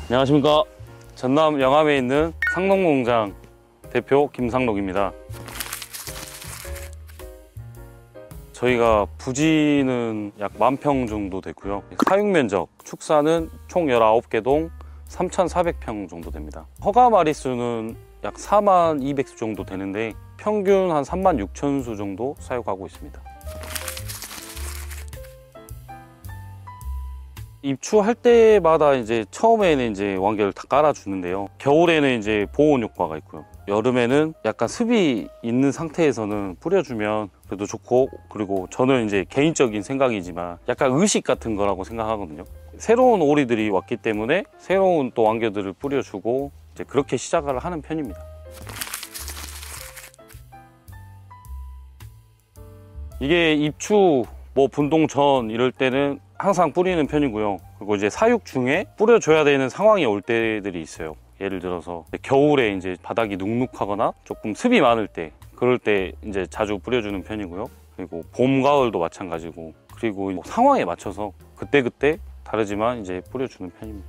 안녕하십니까. 전남 영암에 있는 상록농장 대표 김상록입니다. 저희가 부지는 약 10,000평 정도 되고요. 사육면적, 축사는 총 19개 동 3,400평 정도 됩니다. 허가 마리수는 약 42,200수 정도 되는데 평균 한 36,000수 정도 사육하고 있습니다. 입추할 때마다 이제 처음에는 이제 완결을 다 깔아주는데요. 겨울에는 이제 보온 효과가 있고요. 여름에는 약간 습이 있는 상태에서는 뿌려주면 그래도 좋고, 그리고 저는 이제 개인적인 생각이지만 약간 의식 같은 거라고 생각하거든요. 새로운 오리들이 왔기 때문에 새로운 또 완결들을 뿌려주고 이제 그렇게 시작을 하는 편입니다. 이게 입추 분동 전 이럴 때는 항상 뿌리는 편이고요. 그리고 이제 사육 중에 뿌려줘야 되는 상황이 올 때들이 있어요. 예를 들어서 겨울에 이제 바닥이 눅눅하거나 조금 습이 많을 때, 그럴 때 이제 자주 뿌려주는 편이고요. 그리고 봄, 가을도 마찬가지고, 그리고 상황에 맞춰서 그때그때 다르지만 이제 뿌려주는 편입니다.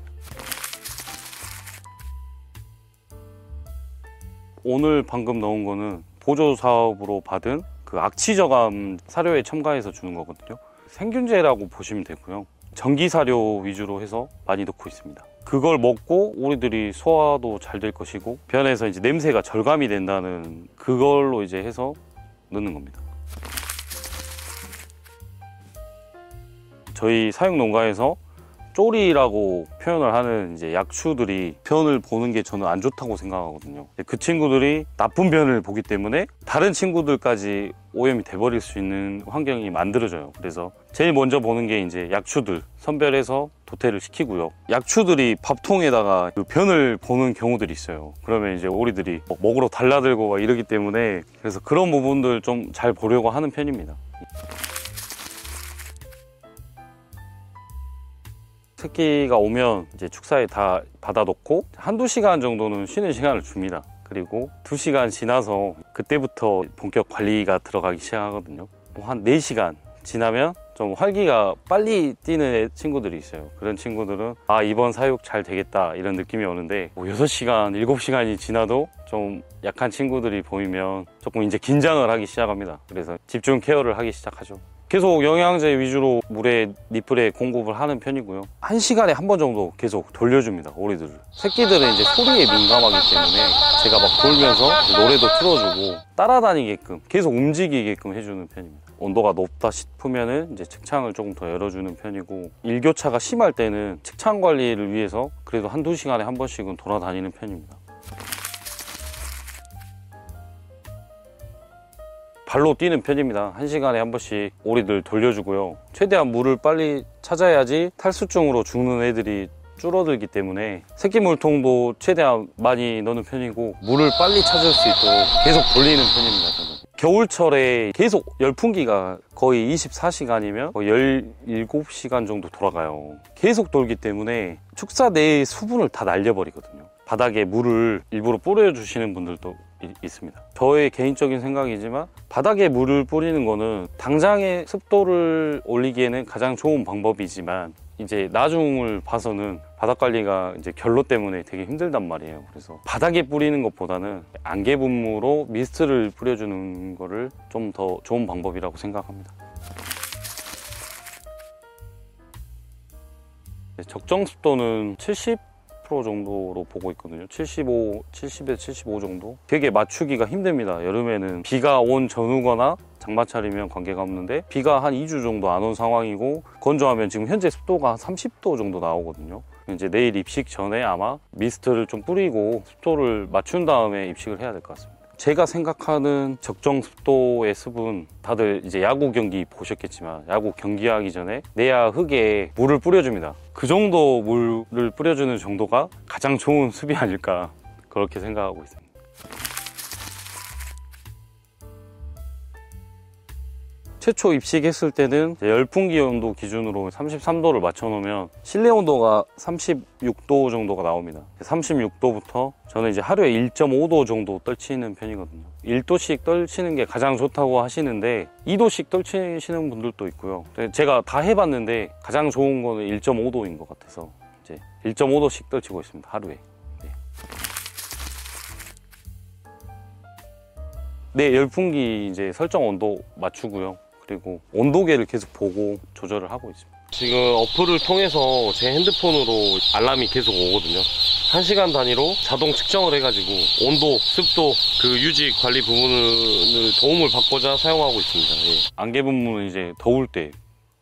오늘 방금 넣은 거는 보조사업으로 받은 그 악취저감 사료에 첨가해서 주는 거거든요. 생균제라고 보시면 되고요. 전기사료 위주로 해서 많이 넣고 있습니다. 그걸 먹고 오리들이 소화도 잘 될 것이고, 변에서 이제 냄새가 절감이 된다는 그걸로 이제 해서 넣는 겁니다. 저희 사육농가에서 쪼리라고 표현을 하는 이제 약추들이 변을 보는 게 저는 안 좋다고 생각하거든요. 그 친구들이 나쁜 변을 보기 때문에 다른 친구들까지 오염이 돼버릴 수 있는 환경이 만들어져요. 그래서 제일 먼저 보는 게 이제 약추들 선별해서 도태를 시키고요. 약추들이 밥통에다가 그 변을 보는 경우들이 있어요. 그러면 이제 오리들이 먹으러 달라들고 막 이러기 때문에, 그래서 그런 부분들 좀 잘 보려고 하는 편입니다. 새끼가 오면 이제 축사에 다 받아 놓고 한두 시간 정도는 쉬는 시간을 줍니다. 그리고 2시간 지나서 그때부터 본격 관리가 들어가기 시작하거든요. 한 4시간 지나면 좀 활기가 빨리 뛰는 친구들이 있어요. 그런 친구들은 이번 사육 잘 되겠다 이런 느낌이 오는데, 6시간, 7시간이 지나도 좀 약한 친구들이 보이면 조금 이제 긴장을 하기 시작합니다. 그래서 집중 케어를 하기 시작하죠. 계속 영양제 위주로 물에 니플에 공급을 하는 편이고요. 1시간에 한 번 정도 계속 돌려줍니다, 오리들을. 새끼들은 이제 소리에 민감하기 때문에 제가 막 돌면서 노래도 틀어주고 따라다니게끔 계속 움직이게끔 해주는 편입니다. 온도가 높다 싶으면은 이제 측창을 조금 더 열어주는 편이고, 일교차가 심할 때는 측창 관리를 위해서 그래도 1~2시간에 한 번씩은 돌아다니는 편입니다. 발로 뛰는 편입니다. 1시간에 한 번씩 오리들 돌려주고요. 최대한 물을 빨리 찾아야지 탈수증으로 죽는 애들이 줄어들기 때문에 새끼 물통도 최대한 많이 넣는 편이고, 물을 빨리 찾을 수 있도록 계속 돌리는 편입니다, 저는. 겨울철에 계속 열풍기가 거의 24시간이면 거의 17시간 정도 돌아가요. 계속 돌기 때문에 축사 내의 수분을 다 날려버리거든요. 바닥에 물을 일부러 뿌려주시는 분들도 있습니다. 저의 개인적인 생각이지만 바닥에 물을 뿌리는 거는 당장의 습도를 올리기에는 가장 좋은 방법이지만, 이제 나중을 봐서는 바닥 관리가 이제 결로 때문에 되게 힘들단 말이에요. 그래서 바닥에 뿌리는 것보다는 안개 분무로 미스트를 뿌려주는 거를 좀 더 좋은 방법이라고 생각합니다. 적정 습도는 70% 정도로 보고 있거든요. 70에서 75 정도. 되게 맞추기가 힘듭니다. 여름에는 비가 온 전후거나 장마철이면 관계가 없는데, 비가 한 2주 정도 안 온 상황이고 건조하면 지금 현재 습도가 한 30도 정도 나오거든요. 이제 내일 입식 전에 아마 미스트를 좀 뿌리고 습도를 맞춘 다음에 입식을 해야 될 것 같습니다. 제가 생각하는 적정 습도의 습은, 다들 이제 야구 경기 보셨겠지만 야구 경기하기 전에 내야 흙에 물을 뿌려줍니다. 그 정도 물을 뿌려주는 정도가 가장 좋은 습이 아닐까, 그렇게 생각하고 있습니다. 최초 입식했을 때는 열풍기 온도 기준으로 33도를 맞춰놓으면 실내 온도가 36도 정도가 나옵니다. 36도부터 저는 이제 하루에 1.5도 정도 떨치는 편이거든요. 1도씩 떨치는 게 가장 좋다고 하시는데 2도씩 떨치시는 분들도 있고요. 제가 다 해봤는데 가장 좋은 거는 1.5도인 것 같아서 이제 1.5도씩 떨치고 있습니다. 하루에. 네, 열풍기 이제 설정 온도 맞추고요. 그리고 온도계를 계속 보고 조절을 하고 있습니다. 지금 어플을 통해서 제 핸드폰으로 알람이 계속 오거든요. 1시간 단위로 자동 측정을 해가지고 온도, 습도, 그 유지 관리 부분을 도움을 받고자 사용하고 있습니다. 예. 안개 분무는 이제 더울 때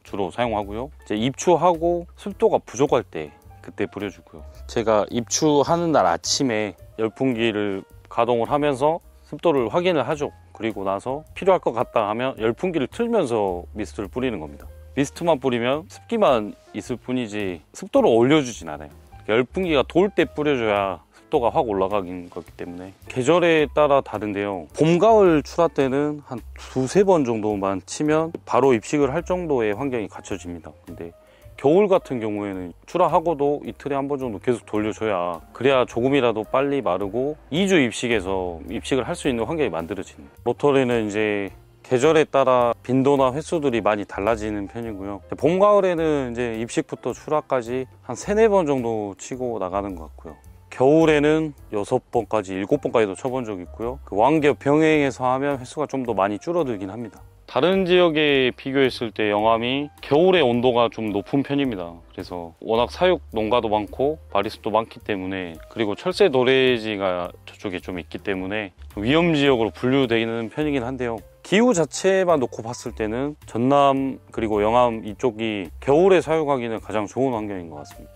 주로 사용하고요. 이제 입추하고 습도가 부족할 때 그때 뿌려주고요. 제가 입추하는 날 아침에 열풍기를 가동을 하면서 습도를 확인을 하죠. 그리고 나서 필요할 것 같다 하면 열풍기를 틀면서 미스트를 뿌리는 겁니다. 미스트만 뿌리면 습기만 있을 뿐이지 습도를 올려주진 않아요. 열풍기가 돌 때 뿌려줘야 습도가 확 올라가긴 거기 때문에 계절에 따라 다른데요. 봄, 가을 출하 때는 한 두세 번 정도만 치면 바로 입식을 할 정도의 환경이 갖춰집니다. 근데 겨울 같은 경우에는 출하하고도 이틀에 한 번 정도 계속 돌려줘야 그래야 조금이라도 빨리 마르고 2주 입식에서 입식을 할 수 있는 환경이 만들어집니다. 로터리는 이제 계절에 따라 빈도나 횟수들이 많이 달라지는 편이고요. 봄, 가을에는 이제 입식부터 출하까지 한 3-4번 정도 치고 나가는 것 같고요. 겨울에는 6번까지, 7번까지도 쳐본 적이 있고요. 그 완겹 병행해서 하면 횟수가 좀 더 많이 줄어들긴 합니다. 다른 지역에 비교했을 때 영암이 겨울에 온도가 좀 높은 편입니다. 그래서 워낙 사육 농가도 많고 마리수도 많기 때문에, 그리고 철새 도래지가 저쪽에 좀 있기 때문에 위험 지역으로 분류되는 편이긴 한데요. 기후 자체만 놓고 봤을 때는 전남 그리고 영암 이쪽이 겨울에 사육하기는 가장 좋은 환경인 것 같습니다.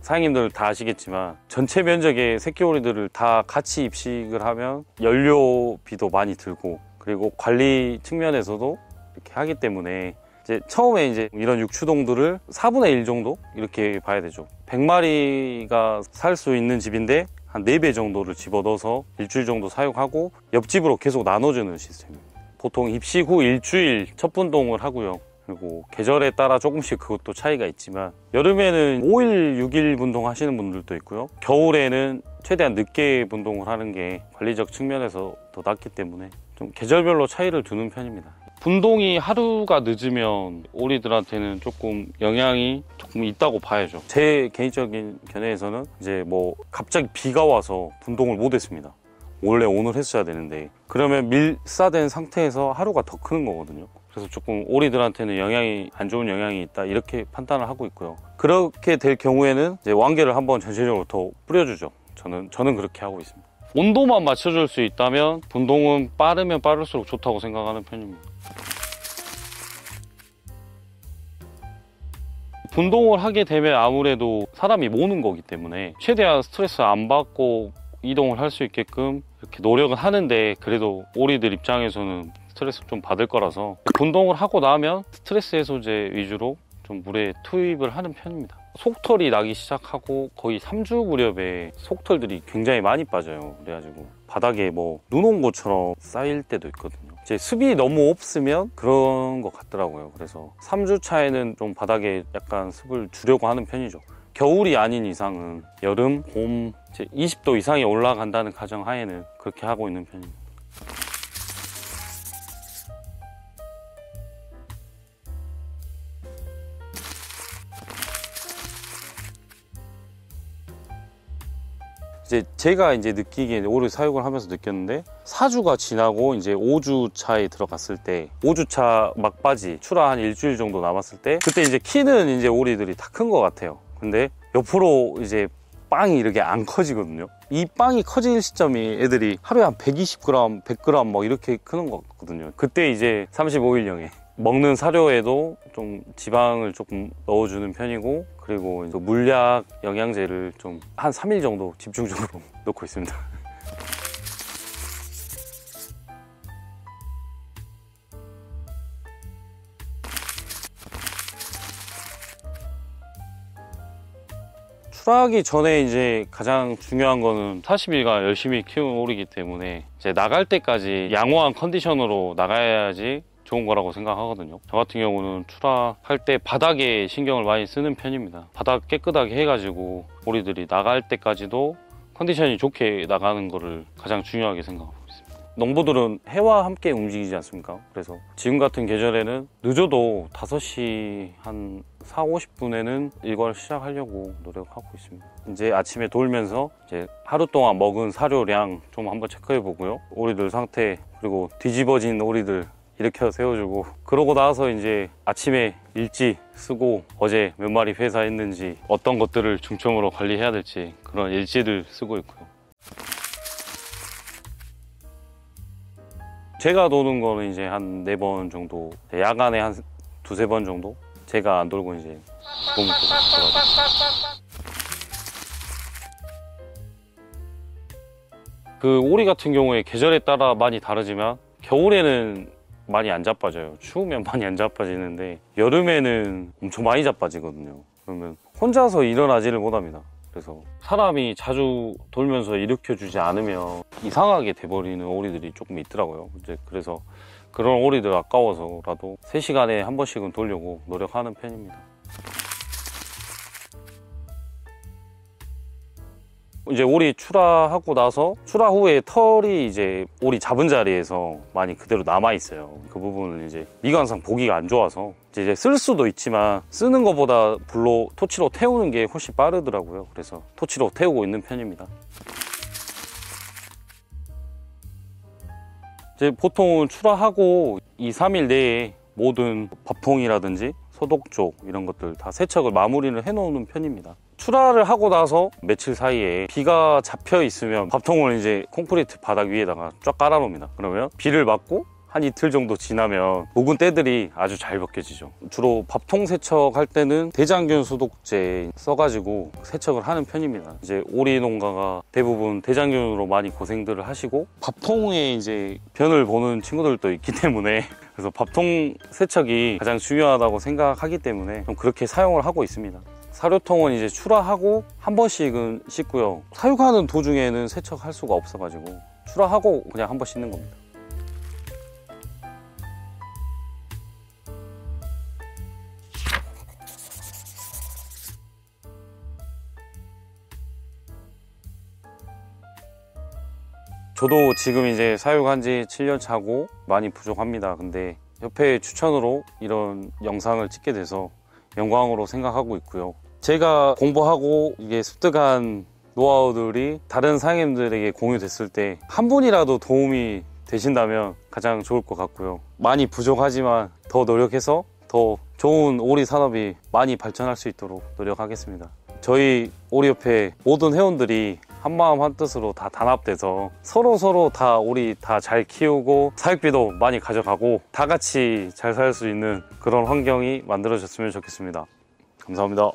사장님들 다 아시겠지만 전체 면적의 새끼오리들을 다 같이 입식을 하면 연료비도 많이 들고, 그리고 관리 측면에서도 이렇게 하기 때문에 이제 처음에 이제 이런 육추동들을 4분의 1 정도 이렇게 봐야 되죠. 100마리가 살 수 있는 집인데 한 4배 정도를 집어넣어서 일주일 정도 사육하고 옆집으로 계속 나눠주는 시스템입니다. 보통 입식 후 일주일 첫 분동을 하고요. 그리고 계절에 따라 조금씩 그것도 차이가 있지만 여름에는 5일, 6일 분동 하시는 분들도 있고요. 겨울에는 최대한 늦게 분동을 하는 게 관리적 측면에서 더 낫기 때문에 좀 계절별로 차이를 두는 편입니다. 분동이 하루가 늦으면 오리들한테는 조금 영향이 조금 있다고 봐야죠. 제 개인적인 견해에서는 이제 뭐 갑자기 비가 와서 분동을 못 했습니다. 원래 오늘 했어야 되는데 그러면 밀사된 상태에서 하루가 더 크는 거거든요. 그래서 조금 오리들한테는 안 좋은 영향이 있다 이렇게 판단을 하고 있고요. 그렇게 될 경우에는 이제 완개를 한번 전체적으로 더 뿌려주죠. 저는 그렇게 하고 있습니다. 온도만 맞춰줄 수 있다면 분동은 빠르면 빠를수록 좋다고 생각하는 편입니다. 분동을 하게 되면 아무래도 사람이 모는 거기 때문에 최대한 스트레스 안 받고 이동을 할 수 있게끔 이렇게 노력은 하는데, 그래도 오리들 입장에서는 스트레스 좀 받을 거라서 분동을 하고 나면 스트레스 해소제 위주로 좀 물에 투입을 하는 편입니다. 속털이 나기 시작하고 거의 3주 무렵에 속털들이 굉장히 많이 빠져요. 그래가지고 바닥에 뭐 눈 온 것처럼 쌓일 때도 있거든요. 이제 습이 너무 없으면 그런 것 같더라고요. 그래서 3주 차에는 좀 바닥에 약간 습을 주려고 하는 편이죠. 겨울이 아닌 이상은 여름, 봄 이제 20도 이상이 올라간다는 가정하에는 그렇게 하고 있는 편입니다. 이제 제가 느끼기에 오래 사육을 하면서 느꼈는데 4주가 지나고 이제 5주 차에 들어갔을 때 5주 차 막바지 출하 한 일주일 정도 남았을 때 그때 이제 키는 이제 오리들이 다 큰 것 같아요. 근데 옆으로 이제 빵이 이렇게 안 커지거든요. 이 빵이 커질 시점이 애들이 하루에 한 120g, 100g 뭐 이렇게 크는 것 같거든요. 그때 이제 35일령에 먹는 사료에도 좀 지방을 조금 넣어주는 편이고, 그리고 물약, 영양제를 좀 한 3일 정도 집중적으로 넣고 있습니다. 출하하기 전에 이제 가장 중요한 거는 40일간 열심히 키운 오리이기 때문에 이제 나갈 때까지 양호한 컨디션으로 나가야지 좋은 거라고 생각하거든요. 저 같은 경우는 출하할 때 바닥에 신경을 많이 쓰는 편입니다. 바닥 깨끗하게 해가지고 오리들이 나갈 때까지도 컨디션이 좋게 나가는 거를 가장 중요하게 생각하고 있습니다. 농부들은 해와 함께 움직이지 않습니까? 그래서 지금 같은 계절에는 늦어도 5시 한 4, 50분에는 일과를 시작하려고 노력하고 있습니다. 이제 아침에 돌면서 이제 하루 동안 먹은 사료량 좀 한번 체크해 보고요. 오리들 상태, 그리고 뒤집어진 오리들 일으켜 세워주고, 그러고 나서 이제 아침에 일지 쓰고 어제 몇 마리 회사했는지, 어떤 것들을 중점으로 관리해야 될지 그런 일지를 쓰고 있고요. 제가 도는 거는 이제 한 4번 정도, 야간에 한 2, 3번 정도, 제가 안 돌고 이제 봄 돌아가죠. 그 오리 같은 경우에 계절에 따라 많이 다르지만 겨울에는 많이 안 자빠져요. 추우면 많이 안 자빠지는데 여름에는 엄청 많이 자빠지거든요. 그러면 혼자서 일어나지를 못합니다. 그래서 사람이 자주 돌면서 일으켜주지 않으면 이상하게 돼버리는 오리들이 조금 있더라고요. 이제 그래서 그런 오리들 아까워서라도 3시간에 한 번씩은 돌려고 노력하는 편입니다. 이제 오리 출하하고 나서 출하 후에 털이 이제 오리 잡은 자리에서 많이 그대로 남아 있어요. 그 부분은 이제 미관상 보기가 안 좋아서 이제 쓸 수도 있지만 쓰는 것보다 불로 토치로 태우는 게 훨씬 빠르더라고요. 그래서 토치로 태우고 있는 편입니다. 이제 보통 출하하고 2, 3일 내에 모든 밥통이라든지 소독 쪽 이런 것들 다 세척을 마무리를 해 놓는 편입니다. 출하를 하고 나서 며칠 사이에 비가 잡혀 있으면 밥통을 이제 콘크리트 바닥 위에다가 쫙 깔아 놓습니다. 그러면 비를 맞고 한 이틀 정도 지나면 묵은 때들이 아주 잘 벗겨지죠. 주로 밥통 세척할 때는 대장균 소독제 써가지고 세척을 하는 편입니다. 이제 오리 농가가 대부분 대장균으로 많이 고생들을 하시고 밥통에 이제 변을 보는 친구들도 있기 때문에, 그래서 밥통 세척이 가장 중요하다고 생각하기 때문에 좀 그렇게 사용을 하고 있습니다. 사료통은 이제 출하하고 한 번씩은 씻고요. 사육하는 도중에는 세척할 수가 없어가지고 출하하고 그냥 한 번 씻는 겁니다. 저도 지금 이제 사육한 지 7년 차고 많이 부족합니다. 근데 협회 추천으로 이런 영상을 찍게 돼서 영광으로 생각하고 있고요. 제가 공부하고 이게 습득한 노하우들이 다른 사장님들에게 공유됐을 때 한 분이라도 도움이 되신다면 가장 좋을 것 같고요. 많이 부족하지만 더 노력해서 더 좋은 오리 산업이 많이 발전할 수 있도록 노력하겠습니다. 저희 오리협회 모든 회원들이 한마음 한뜻으로 다 단합돼서 서로 다 오리 다 잘 키우고 사육비도 많이 가져가고 다 같이 잘 살 수 있는 그런 환경이 만들어졌으면 좋겠습니다. 감사합니다.